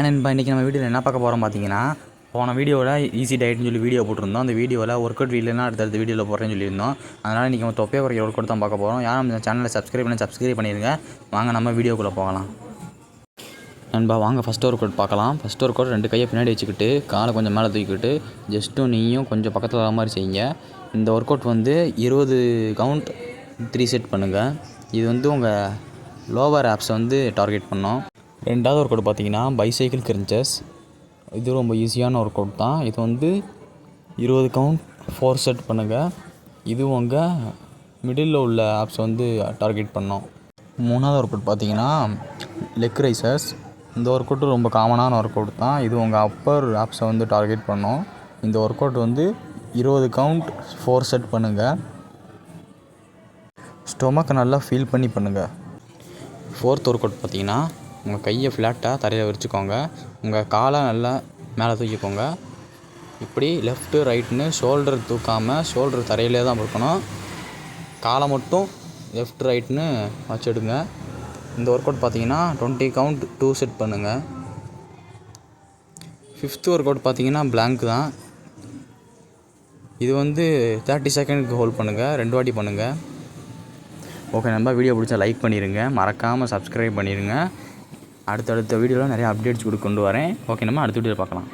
நண்பா, இன்றைக்கி நம்ம வீடியோவில் என்ன பார்க்க போகிறோம் பார்த்தீங்கன்னா, போன வீடியோவில் ஈஸி டயட்னு சொல்லி வீடியோ போட்டிருந்தோம். அந்த வீடியோவில் ஒர்க் அவுட் வீடியோலாம் அடுத்தடுத்த வீடியோவில் போடுறேன்னு சொல்லியிருந்தோம். அதனால் இன்றைக்கி நம்ம தொப்பையை குறைக்கிற ஒர்க் அவுட் தான் பார்க்க போகிறோம். யாரும் நம்ம சேனலை சப்ஸ்கிரைப் பண்ணிடுங்க. வாங்க நம்ம வீடியோக்குள்ளே போகலாம். நண்பா, வாங்க ஃபஸ்ட் ஒர்க் அவுட் பார்க்கலாம். ஃபஸ்ட் ஒர்க் அவுட் 2 கையை பின்னாடி வச்சுக்கிட்டு காலை கொஞ்சம் மேலே தூக்கிக்கிட்டு ஜஸ்ட்டும் நீயும் கொஞ்சம் பக்கத்தில் வர மாதிரி செய்யுங்க. இந்த ஒர்க் அவுட் வந்து 20 கவுண்ட் 3 செட் பண்ணுங்கள். இது வந்து உங்கள் லோவர் ஆப்ஸை வந்து டார்கெட் பண்ணோம். ரெண்டாவது ஒர்க் அவுட் பார்த்தீங்கன்னா பைசைக்கிள் கிரன்ச்சஸ். இது ரொம்ப ஈஸியான ஒர்க் அவுட் தான். இது வந்து 20 கவுண்ட் 4 செட் பண்ணுங்கள். இது உங்கள் மிடில் உள்ள ஆப்ஸை வந்து டார்கெட் பண்ணோம். மூணாவது ஒர்க் அவுட் பார்த்தீங்கன்னா லெக் ரைசர்ஸ். இந்த ஒர்க் அவுட்டு ரொம்ப காமனான ஒர்க் அவுட் தான். இது உங்கள் அப்பர் ஆப்ஸை வந்து டார்கெட் பண்ணோம். இந்த ஒர்க் அவுட் வந்து 20 கவுண்ட் 4 செட் பண்ணுங்கள். ஸ்டொமக்கை நல்லா ஃபீல் பண்ணி பண்ணுங்கள். ஃபோர்த் ஒர்க் அவுட் பார்த்தீங்கன்னா உங்கள் கையை ஃப்ளாட்டாக தரையில் விரிச்சுக்கோங்க. உங்கள் காலை நல்லா மேலே தூக்கிக்கோங்க. இப்படி லெஃப்ட்டு ரைட்னு ஷோல்டர் தூக்காமல் ஷோல்டர் தரையிலே தான் இருக்கணும். காலை மட்டும் லெஃப்ட் ரைட்னு வச்சுடுங்க. இந்த ஒர்க் அவுட் பார்த்தீங்கன்னா 20 கவுண்ட் 2 செட் பண்ணுங்கள். ஃபிஃப்த் ஒர்க் அவுட் பார்த்தீங்கன்னா பிளாங்க் தான். இது வந்து 30 செகண்டுக்கு ஹோல்ட் பண்ணுங்கள். 2 வாட்டி பண்ணுங்கள். ஓகே நண்பா, வீடியோ பிடிச்சா லைக் பண்ணிடுங்க. மறக்காமல் சப்ஸ்கிரைப் பண்ணிடுங்க. அடுத்தடுத்த வீடியோவில் நிறைய அப்டேட்ஸ் கொண்டு வரேன். ஓகே, நம்ம அடுத்த வீடியோவில் பார்க்கலாம்.